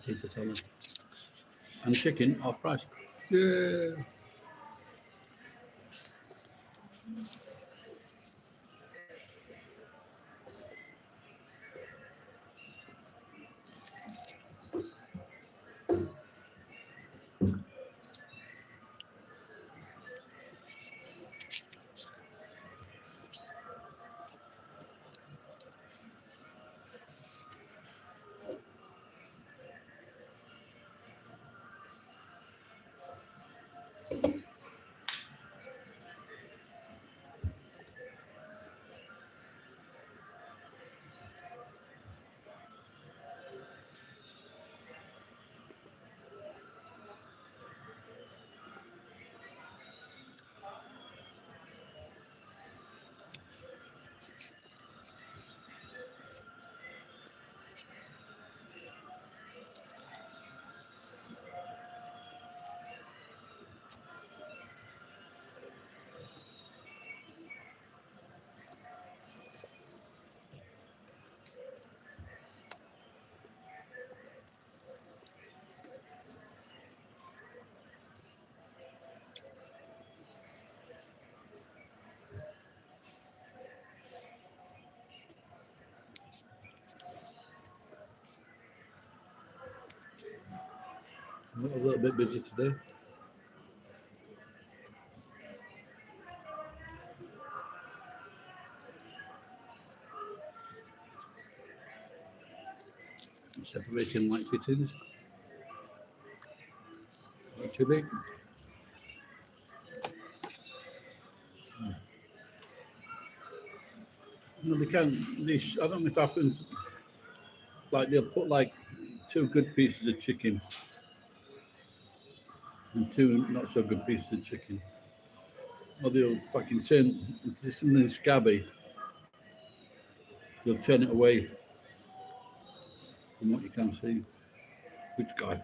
Potato salad. And chicken off price. Yeah. I'm a little bit busy today. Separating light fittings. Not too big. No, they can. This I don't know if it happens. Like they'll put like 2 good pieces of chicken and 2 not so good pieces of chicken. Or they'll fucking turn if there's something scabby. They'll turn it away from what you can see. Which guy?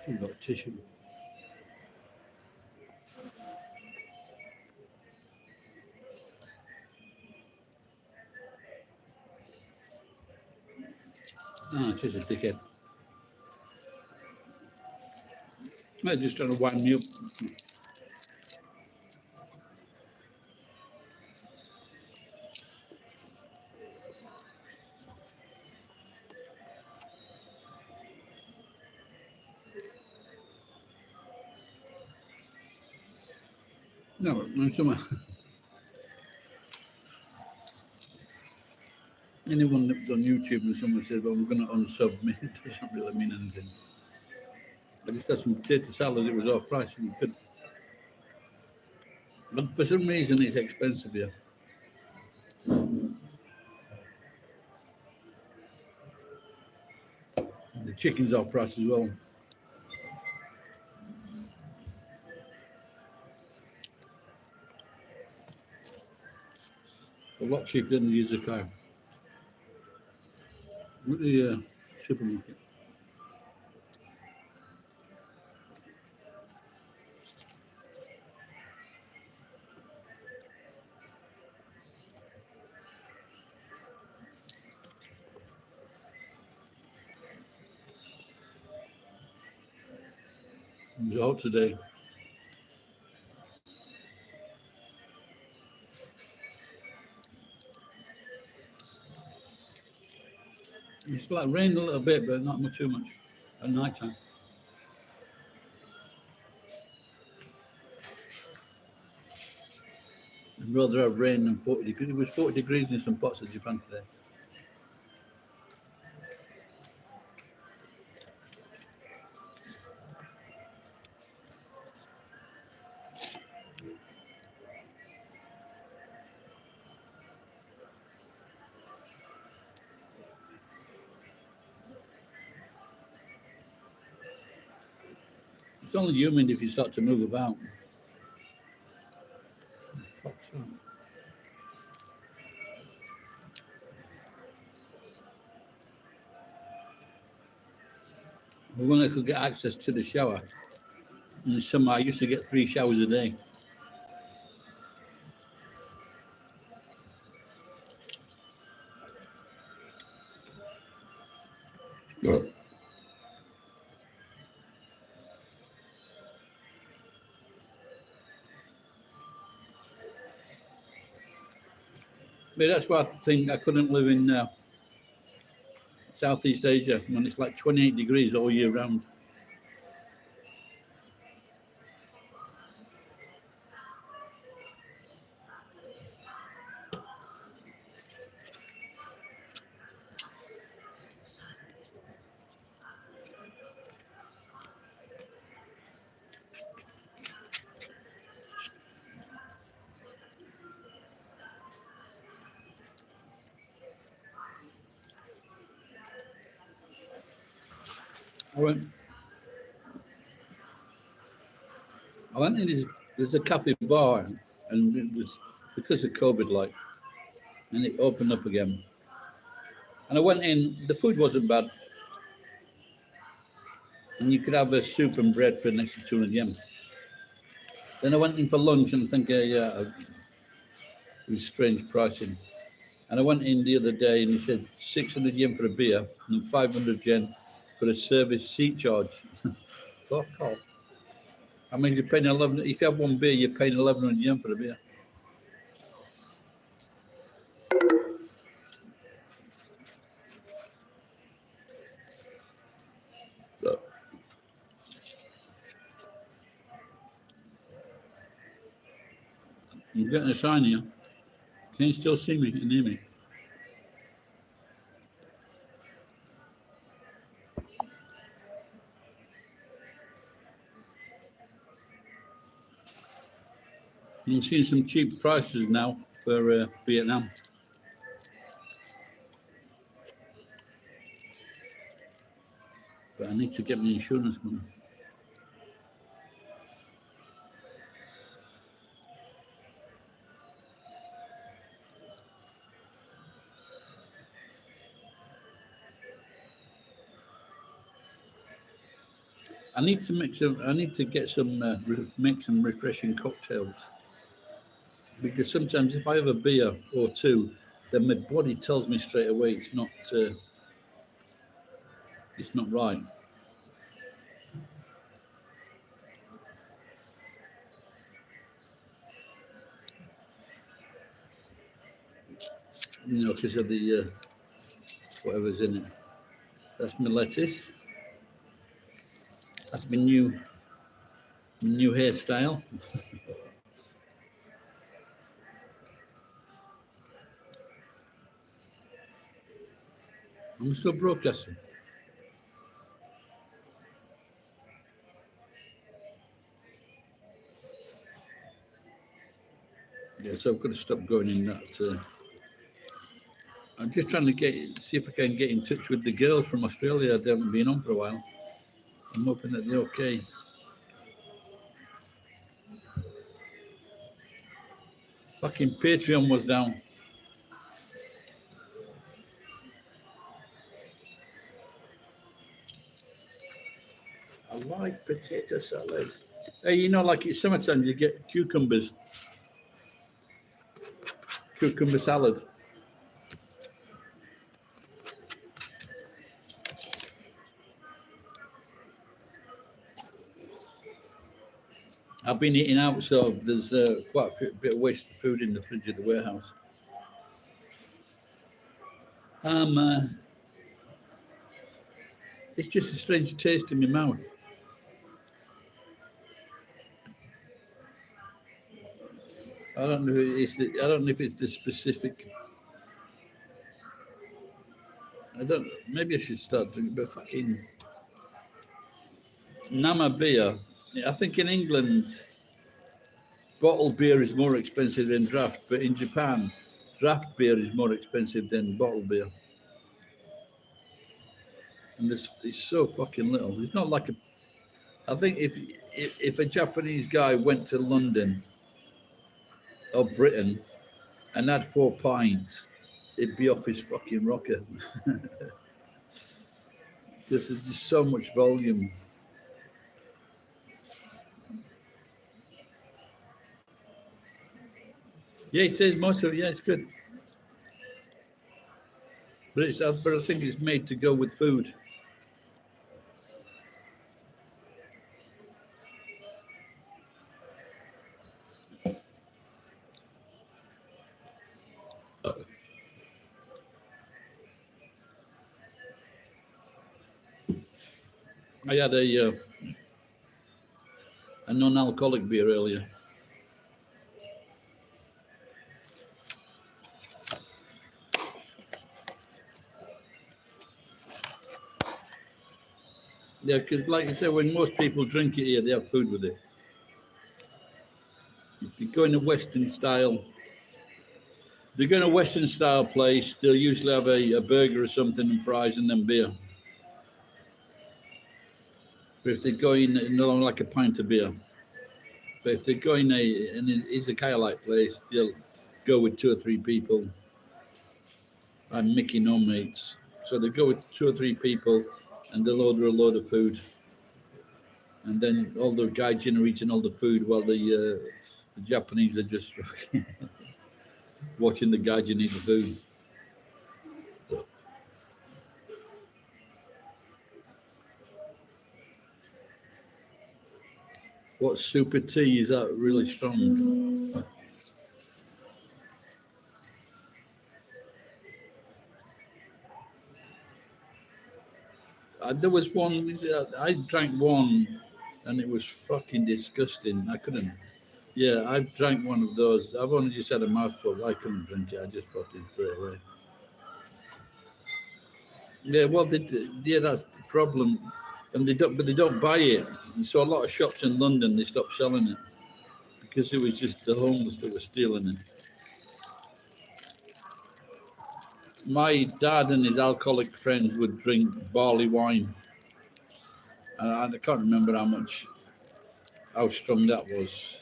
She's got tissue. Ah, she's a dickhead. They're just trying to wind me up. No, someone. Anyone that's on YouTube and someone says, "Well, I'm going to unsub me," it doesn't really mean anything. I just had some potato salad. It was off price, and could. But for some reason, it's expensive here. And the chicken's off price as well. A lot cheaper than the Izakaya. At the supermarket. It was out today. It's like rained a little bit, but not too much at night time. I'd rather have rain than 40 degrees. It was 40 degrees in some parts of Japan today. It's only humid if you start to move about. Fuck's that? when I could get access to the shower. In the summer, I used to get 3 showers a day. But that's why I think I couldn't live in Southeast Asia when it's like 28 degrees all year round. I went in there's a cafe bar, and it was because of COVID, like, and it opened up again. And I went in, the food wasn't bad, and you could have a soup and bread for next to 200 yen. Then I went in for lunch and I think, yeah, it was strange pricing. And I went in the other day and he said 600 yen for a beer and 500 yen for a service seat charge. Fuck off. I mean, you're paying 11. If you have one beer, you're paying 1,100 yen for a beer. I'm getting a sign here. Can you still see me and hear me? I'm seeing some cheap prices now for Vietnam. But I need to get my insurance money. I need to make some. I need to get some make some refreshing cocktails, because sometimes if I have a beer or two, then my body tells me straight away it's not right. You know, because of the whatever's in it. That's my lettuce. That's my new hairstyle. I'm still broadcasting. Yeah, so I've got to stop going in that. I'm just trying to see if I can get in touch with the girls from Australia. They haven't been on for a while. I'm hoping that they're okay. Fucking Patreon was down. I like potato salad. Hey, you know, like it's summertime, you get cucumber salad. I've been eating out, so there's quite bit of wasted food in the fridge at the warehouse. It's just a strange taste in my mouth. I don't know. I don't know if it's the specific. I don't. Maybe I should start drinking. But fucking Nama beer. I think in England, bottled beer is more expensive than draft, but in Japan, draft beer is more expensive than bottled beer. And this is so fucking little. It's not like a. I think if a Japanese guy went to London or Britain and had 4 pints, it'd be off his fucking rocker. Because there's just so much volume. Yeah, it says most of it. Yeah, it's good. But I think it's made to go with food. I had a non-alcoholic beer earlier. Yeah, because like you said, when most people drink it here, they have food with it. If you go in a Western style, they go in a Western style place, they'll usually have a burger or something and fries and then beer. But if they go in, like a pint of beer. But if they go in an izakaya-like place, they'll go with 2 or 3 people. And Mickey no mates. So they go with 2 or 3 people and they'll order a load of food. And then all the gaijin are eating all the food while the Japanese are just watching the gaijin eat the food. What super tea is that really strong? There was one, I drank one and it was fucking disgusting. I couldn't. Yeah, I drank one of those. I've only just had a mouthful. I couldn't drink it. I just fucking threw it away. Yeah, well, yeah, that's the problem. And but they don't buy it. And so a lot of shops in London, they stopped selling it because it was just the homeless that were stealing it. My dad and his alcoholic friends would drink barley wine. I can't remember how strong that was.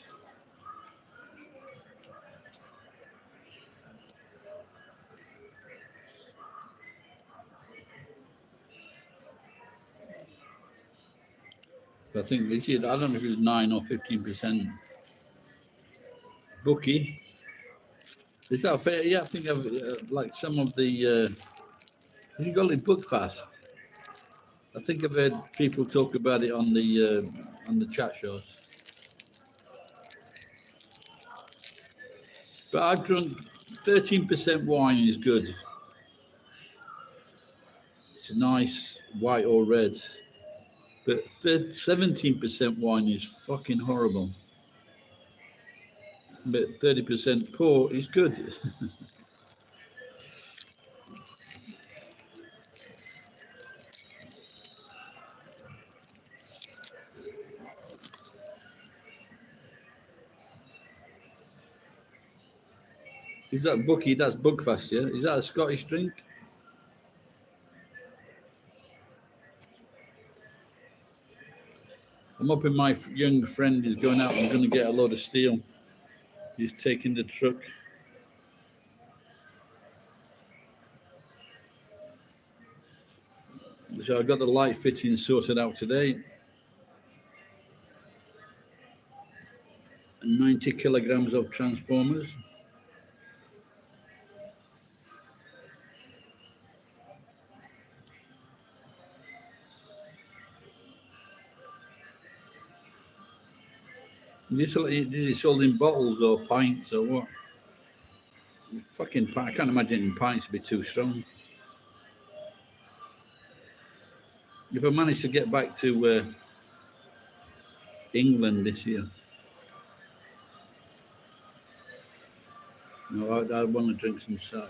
I think I don't know if it was 9 or 15%. Bookie. Is that fair? Yeah, I think I've like some of the. You got it book fast. I think I've heard people talk about it on the chat shows. But I've drunk 13% wine is good. It's nice, white or red. But 17% wine is fucking horrible. But 30% poor is good. Is that Bookie? That's Buckfast, yeah? Is that a Scottish drink? I'm hoping my young friend is going out and going to get a load of steel. He's taking the truck. So I got the light fitting sorted out today. 90 kilograms of transformers. Is it sold in bottles or pints or what? Fucking I can't imagine in pints to be too strong. If I manage to get back to England this year, I want to drink some cider.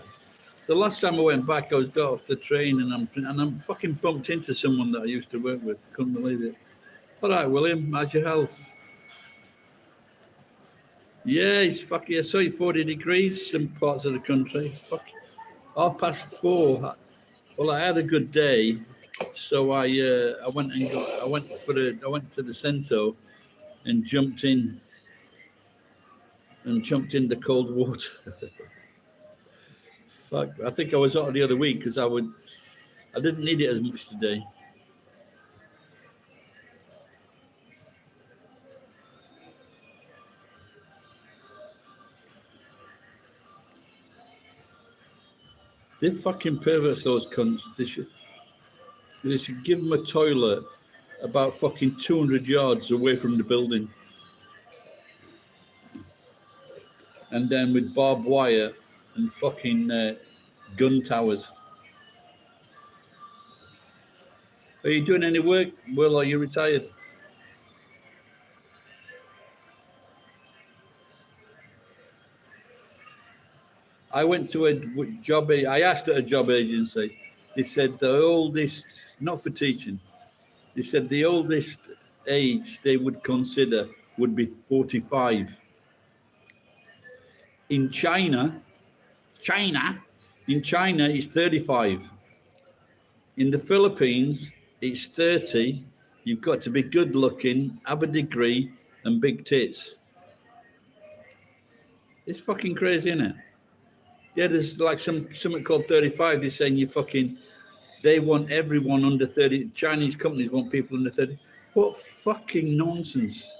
The last time I went back, I got off the train and I'm fucking bumped into someone that I used to work with. Couldn't believe it. All right, William, how's your health? Yeah, it's fucking. I saw you 40 degrees some parts of the country. Fuck, 4:30. Well, I had a good day, so I went to the Cento and jumped in the cold water. Fuck, I think I was out the other week because I didn't need it as much today. They fucking perverts, those cunts. They should give them a toilet about fucking 200 yards away from the building. And then with barbed wire and fucking gun towers. Are you doing any work? Well, are you retired? I went to a job. I asked at a job agency. They said the oldest, not for teaching. They said the oldest age they would consider would be 45. In China, in China, it's 35. In the Philippines, it's 30. You've got to be good looking, have a degree, and big tits. It's fucking crazy, isn't it? Yeah, there's like something called 35. They're saying they want everyone under 30. Chinese companies want people under 30. What fucking nonsense.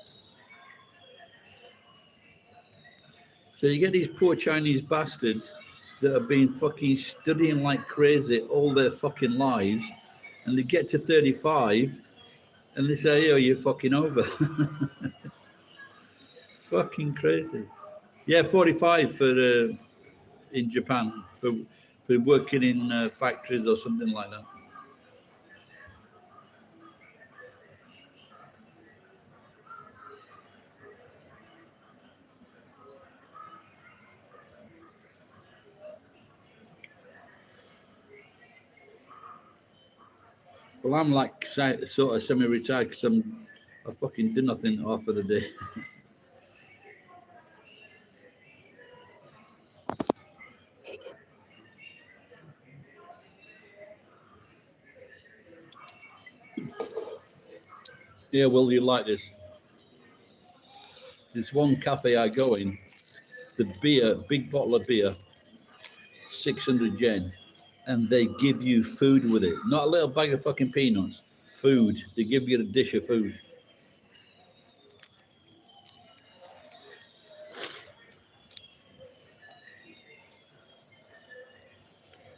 So you get these poor Chinese bastards that have been fucking studying like crazy all their fucking lives, and they get to 35 and they say, oh, you're fucking over. Fucking crazy. Yeah, 45 for in Japan for working in factories or something like that. Well, I'm like sort of semi-retired because I fucking did nothing half of the day. Yeah, well, you like this. This one cafe I go in, the beer, big bottle of beer, 600 yen, and they give you food with it. Not a little bag of fucking peanuts. Food. They give you a dish of food.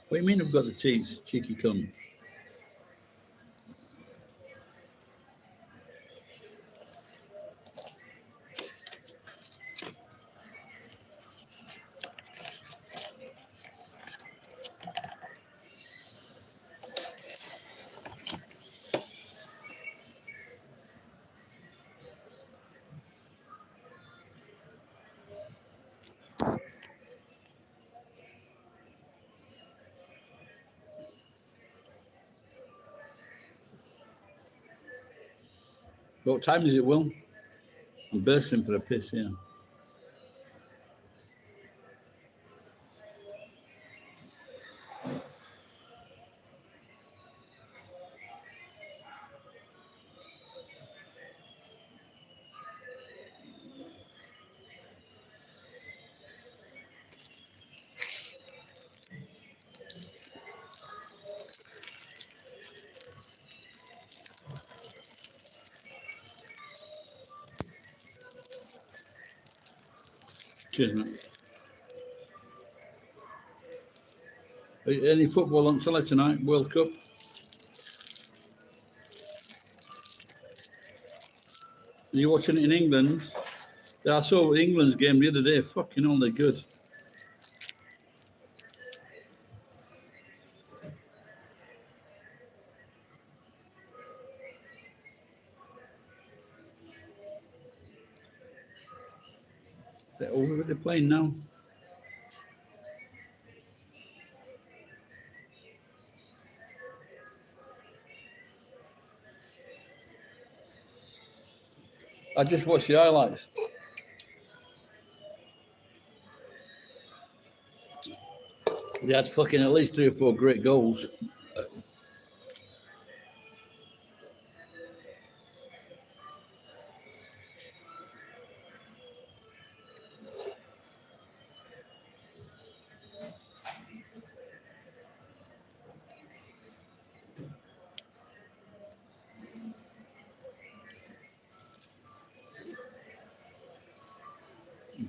What do you mean I've got the teeth, cheeky cunt? What time is it, Will? I'm bursting for a piss here. Cheers, mate. Any football on telly tonight? World Cup? Are you watching it in England? Yeah, I saw England's game the other day. Fucking hell, they're good. Is that over with the playing now? I just watched the highlights. They had fucking at least 3 or 4 great goals.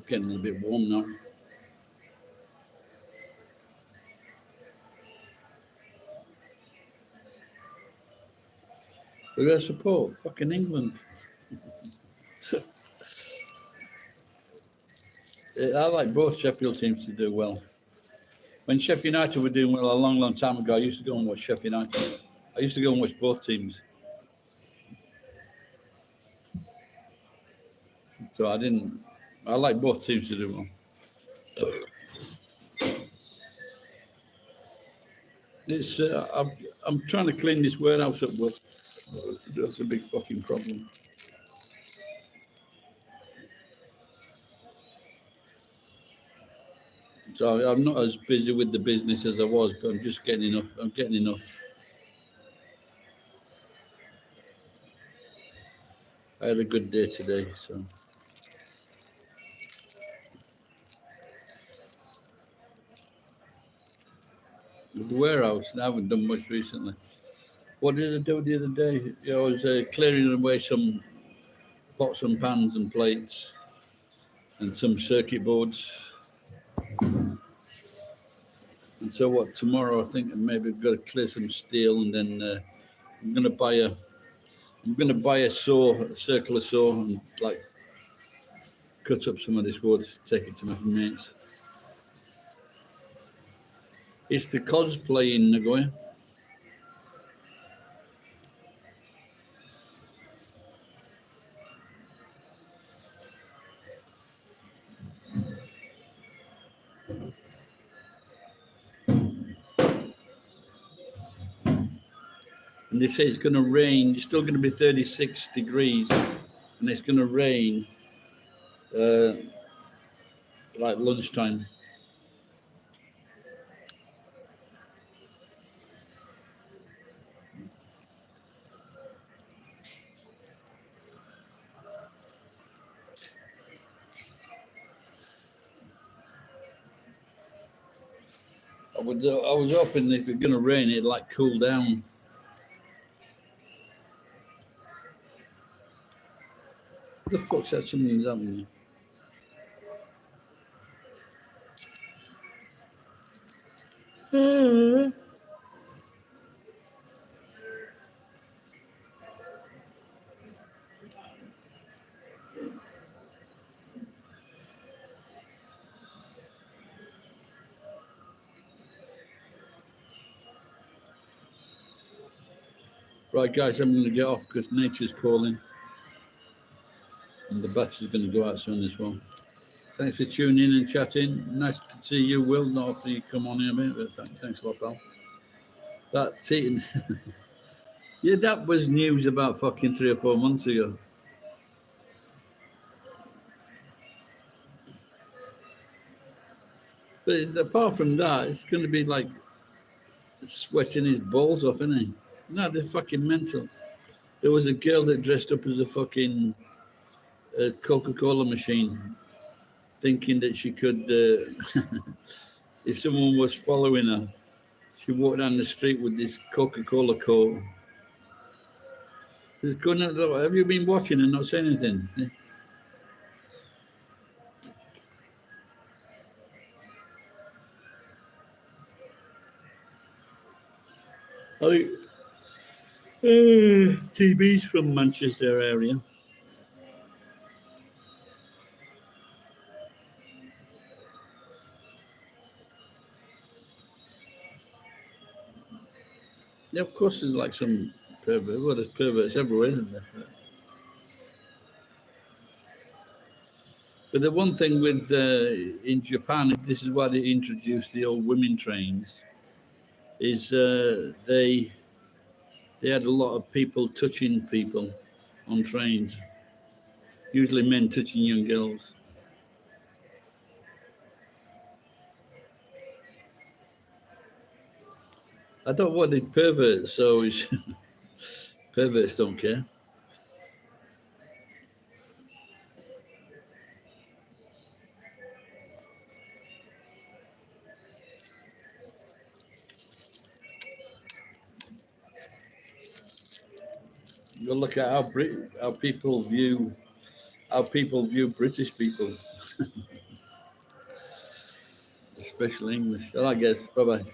Getting a bit warm now. Who do I support? Fucking England. I like both Sheffield teams to do well. When Sheffield United were doing well a long, long time ago, I used to go and watch Sheffield United. I used to go and watch both teams. So I like both teams to do well. It's, I'm trying to clean this warehouse up, but that's a big fucking problem. So I'm not as busy with the business as I was, but I'm just getting enough. I'm getting enough. I had a good day today, so. The warehouse, I haven't done much recently. What did I do the other day? Yeah, I was clearing away some pots and pans and plates and some circuit boards. And so what? Tomorrow, I think maybe I've got to clear some steel, and then I'm gonna buy a saw, a circular saw, and like cut up some of this wood, take it to my mates. It's the cosplay in Nagoya. And they say it's going to rain. It's still going to be 36 degrees, and it's going to rain like lunchtime. I was hoping if it's going to rain, it'd like cool down. What the fuck's that? Something's happening. Right, guys, I'm going to get off because nature's calling, and the battery's going to go out soon as well. Thanks for tuning in and chatting. Nice to see you, Will. Not after you come on here, mate, but thanks a lot, pal. That tea, yeah, that was news about fucking 3 or 4 months ago. But apart from that, it's going to be like sweating his balls off, isn't he? No, they're fucking mental. There was a girl that dressed up as a fucking Coca-Cola machine, thinking that she could, if someone was following her, she walked down the street with this Coca-Cola coat. Have you been watching and not saying anything? I think TV's from Manchester area. Yeah, of course, there's like some pervert. Well, there's perverts everywhere, isn't there? But the one thing with in Japan, this is why they introduced the old women trains, is they had a lot of people touching people on trains. Usually men touching young girls. I don't want the perverts, so perverts don't care. You look at how people view British people, especially English. I guess. Bye bye.